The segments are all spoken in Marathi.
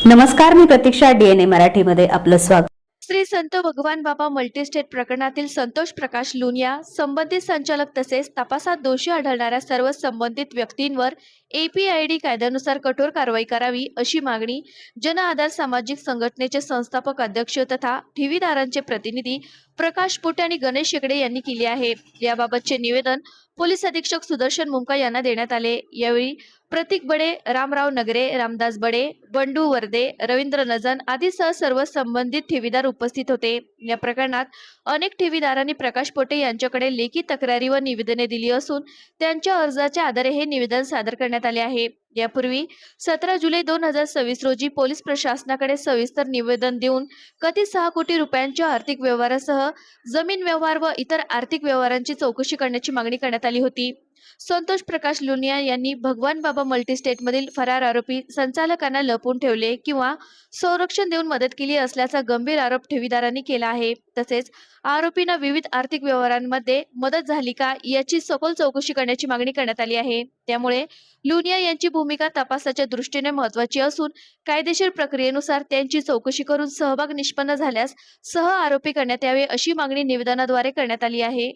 नमस्कार, मी प्रतीक्षा, DNA मराठीमध्ये आपलं स्वागत. श्री संत भगवान बाबा मल्टीस्टेट प्रकरणातील संतोष प्रकाश लुनिया संबंधित संचालक तसेच तपासात दोषी आढळणाऱ्या सर्व संबंधित व्यक्तींवर APID कायद्यानुसार कठोर कारवाई करावी अशी मागणी जन आधार सामाजिक संघटनेचे संस्थापक अध्यक्ष तथा ठेवीदारांचे प्रतिनिधी प्रकाश पुटे आणि गणेश शेगडे यांनी केली आहे. याबाबतचे निवेदन पोलीस अधीक्षक सुदर्शन मुंका यांना देण्यात आले. यावेळी प्रतीक बडे, रामराव नगरे, रामदास बडे, बंडू वर्दे, रवींद्र नजन आदीसह सर्व संबंधित ठेवीदार उपस्थित होते. या प्रकरणात अनेक ठेवीदारांनी प्रकाश पोटे यांच्याकडे लेखी तक्रारी व निवेदने दिली असून त्यांच्या अर्जाच्या आधारे हे निवेदन सादर करण्यात आले आहे. यापूर्वी 17 जुलै 2026 रोजी पोलीस प्रशासनाकडे सविस्तर निवेदन देऊन कथित 6 कोटी रुपयांच्या आर्थिक व्यवहारासह जमीन व्यवहार व इतर आर्थिक व्यवहारांची चौकशी करण्याची मागणी करण्यात आली होती. संतोष प्रकाश लुनिया यांनी भगवान बाबा मल्टीस्टेटमधील फरार आरोपी संचालकांना लपवून ठेवले किंवा संरक्षण देऊन मदत केली असल्याचा गंभीर आरोप ठेवीदारांनी केला आहे. तसेच आरोपींना विविध आर्थिक व्यवहारांमध्ये मदत झाली का याची सखोल चौकशी करण्याची मागणी करण्यात आली आहे. त्यामुळे लुनिया यांची भूमिका तपासाच्या दृष्टीने महत्त्वाची असून कायदेशीर प्रक्रियेनुसार त्यांची चौकशी करून सहभाग निष्पन्न झाल्यास सह आरोपी करण्यात यावे अशी मागणी निवेदनाद्वारे करण्यात आली आहे.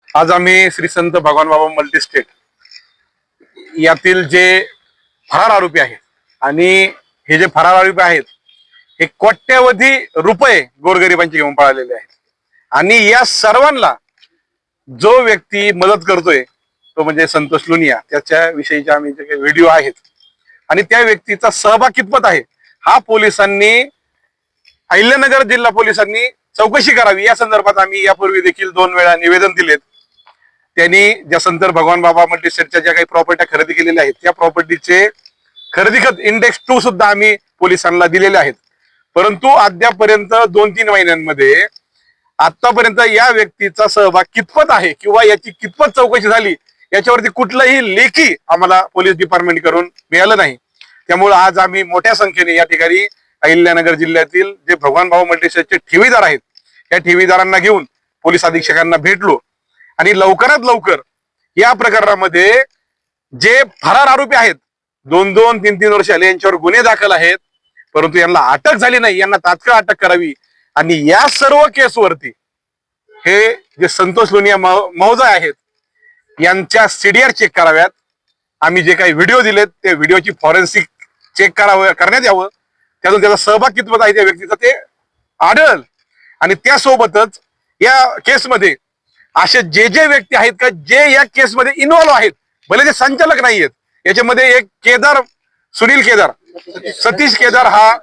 आज आम्ही श्री संत भगवान बाबा मल्टीस्टेट यातील जे फरार आरोपी आहेत आणि हे जे फरार आरोपी आहेत हे कोट्यवधी रुपये गोरगरिबांचे घेऊन पळालेले आहेत आणि या सर्वांना जो व्यक्ती मदत करतोय तो म्हणजे संतोष लुनिया, त्याच्या विषयीचे आम्ही जे काही व्हिडिओ आहेत आणि त्या व्यक्तीचा सहभाग कितपत आहे हा पोलिसांनी, अहिल्यानगर जिल्हा पोलिसांनी चौकशी करावी या संदर्भात आम्ही यापूर्वी देखील 2 वेळा निवेदन दिलेत. त्यांनी ज्या संत भगवान बाबा मल्टीस्टेटच्या ज्या काही प्रॉपर्ट्या खरेदी केलेल्या आहेत त्या प्रॉपर्टीचे खरेदी खत इंडेक्स 2 सुद्धा आम्ही पोलिसांना दिलेले आहेत. परंतु अद्यापर्यंत 2-3 महिन्यांमध्ये आतापर्यंत या व्यक्तीचा सहभाग कितपत आहे किंवा याची कितपत चौकशी झाली याच्यावरती कुठलंही लेखी आम्हाला पोलीस डिपार्टमेंट करून मिळालं नाही. त्यामुळे आज आम्ही मोठ्या संख्येने या ठिकाणी अहिल्यानगर जिल्ह्यातील जे भगवान बाबा मल्टीस्टेटचे ठेवीदार आहेत या ठेवीदारांना घेऊन पोलीस अधीक्षकांना भेटलो आणि लवकरात लवकर या प्रकरणामध्ये जे फरार आरोपी आहेत 2-2, 3-3 वर्ष आले यांच्यावर गुन्हे दाखल आहेत परंतु यांना अटक झाली नाही, यांना तात्काळ अटक करावी आणि या सर्व केसवरती हे जे संतोष लुनिया महोदय आहेत यांच्या CDR चेक कराव्यात. आम्ही जे काही व्हिडिओ दिलेत ते व्हिडिओची फॉरेन्सिक चेक करण्यात यावं, त्यातून त्याचा सहभाग कितपत आहे त्या व्यक्तीचा ते आढळल आणि त्यासोबतच या केसमध्ये असे जे व्यक्ती आहेत का जे या केसमध्ये इन्व्हॉल्व्ह आहेत, भले ते संचालक नाही आहेत, याच्यामध्ये एक केदार, सुनील केदार, सतीश केदार हा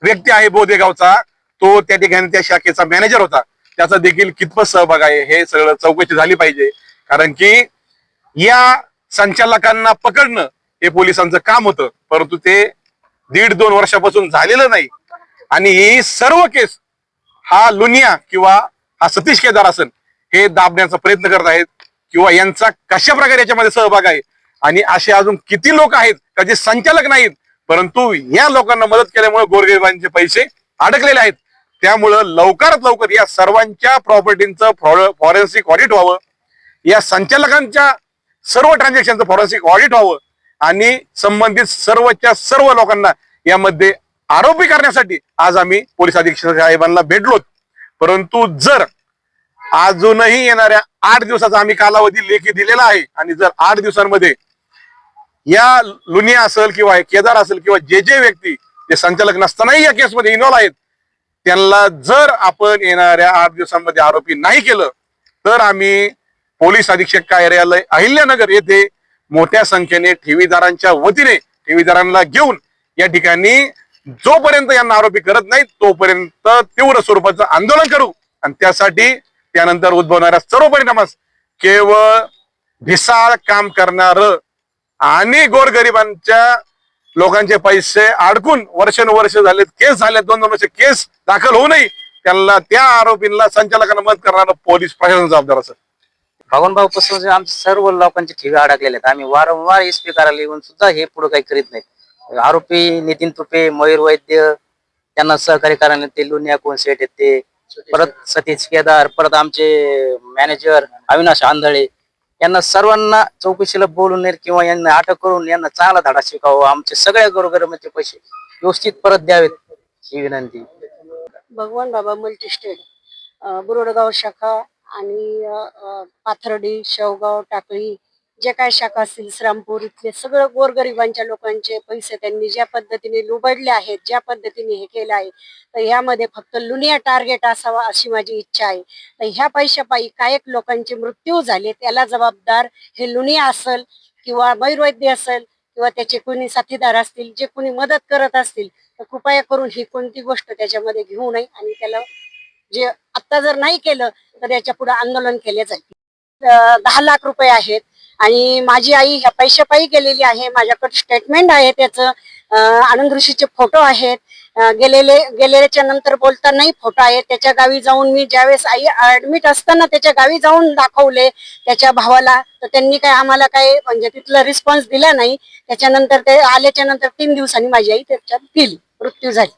व्यक्ती आहे बोदेगावचा, तो त्या ठिकाणी त्या शाखेचा मॅनेजर होता, त्याचा देखील कितपत सहभाग आहे हे सगळं चौकशी झाली पाहिजे. कारण की या संचालकांना पकडणं हे पोलिसांचं काम होतं परंतु ते 1.5-2 वर्षापासून झालेलं नाही आणि ही सर्व केस हा लुनिया किंवा हा सतीश केदार असेल हे दाबण्याचा प्रयत्न करत आहेत किंवा यांचा कशा प्रकारे याच्यामध्ये सहभाग आहे आणि असे अजून किती लोक आहेत का जे संचालक नाहीत परंतु या लोकांना मदत केल्यामुळे गोरगरिबांचे पैसे अडकलेले आहेत. त्यामुळं लवकरात लवकर या सर्वांच्या प्रॉपर्टींचं फॉरेन्सिक ऑडिट व्हावं, या संचालकांच्या सर्व ट्रान्झॅक्शनचं फॉरेन्सिक ऑडिट व्हावं आणि संबंधित सर्वच्या सर्व लोकांना यामध्ये आरोपी करण्यासाठी आज आम्ही पोलीस अधीक्षक साहेबांना भेटलोत. परंतु जर अजूनही येणाऱ्या 8 दिवसाचा आम्ही कालावधी लेखी दिलेला आहे आणि जर 8 दिवसांमध्ये या लुनिया असेल किंवा केदार असेल किंवा जे व्यक्ती जे संचालक नसतानाही या केसमध्ये इन्व्हॉल्व आहेत त्यांना जर आपण येणाऱ्या 8 दिवसांमध्ये आरोपी नाही केलं तर आम्ही पोलीस अधीक्षक कार्यालय अहिल्यानगर येथे मोठ्या संख्येने ठेवीदारांच्या वतीने ठेवीदारांना घेऊन या ठिकाणी जोपर्यंत यांना आरोपी करत नाही तोपर्यंत तीव्र स्वरूपाचं आंदोलन करू आणि त्यासाठी त्यानंतर उद्भवणाऱ्या सर्व परिणामास केवळ भिसाळ काम करणार आणि गोरगरिबांच्या लोकांचे पैसे अडकून वर्षानुवर्ष झालेत, केस झाल्यात, 2-2 वर्ष केस दाखल होऊ नये त्यांना त्या आरोपींना संचालकांना मदत करणारं पोलीस प्रशासन जबाबदार असेल. भगवान बाबा पासून आमच्या सर्व लोकांची ठेवी अडकलेले आहेत. आम्ही वारंवार SP करायला येऊन सुद्धा हे पुढे काही करीत नाहीत. आरोपी नितीन तुपे, मयूर वैद्य त्यांना सहकार्य करायला ते लुनिया कोण सेट आहेत ते, परत सतीश केदार, परत आमचे मॅनेजर अविनाश आंधळे यांना सर्वांना चौकशीला बोलून किंवा यांना अटक करून यांना चांगला धडा शिकावा. आमचे सगळ्या गोरगरिबांचे पैसे व्यवस्थित परत द्यावेत ही विनंती. भगवान बाबा मल्टीस्टेट बुरोडगाव शाखा आणि पाथर्डी, शेवगाव, टाकळी जे काय शाखा असतील, श्रामपूर इथले सगळं गोरगरिबांच्या लोकांचे पैसे त्यांनी ज्या पद्धतीने लुबाडले आहेत, ज्या पद्धतीने हे केलं आहे, तर ह्यामध्ये फक्त लुनिया टार्गेट असावा अशी माझी इच्छा आहे. तर ह्या पैशापायी कायक लोकांचे मृत्यू झाले, त्याला जबाबदार हे लुनिया असेल किंवा मयूरवैद्य असेल किंवा त्याचे कोणी साथीदार असतील, जे कोणी मदत करत असतील, तर कृपया करून ही कोणती गोष्ट त्याच्यामध्ये घेऊ नये आणि त्याला जे आता जर नाही केलं तर याच्या पुढे आंदोलन केले जाईल. 10 लाख रुपये आहेत आणि माझी आई ह्या पैशापायी गेलेली आहे. माझ्याकडे स्टेटमेंट आहे त्याचं, आनंद ऋषीचे फोटो आहेत. गेलेल्याच्या नंतर बोलतानाही फोटो आहे. त्याच्या गावी जाऊन मी ज्यावेळेस आई ऍडमिट असताना त्याच्या गावी जाऊन दाखवले त्याच्या भावाला, तर त्यांनी काय आम्हाला काय म्हणजे तिथला रिस्पॉन्स दिला नाही. त्याच्यानंतर ते आल्याच्या नंतर 3 दिवसांनी माझी आई त्याच्यात गेली, मृत्यू झाली.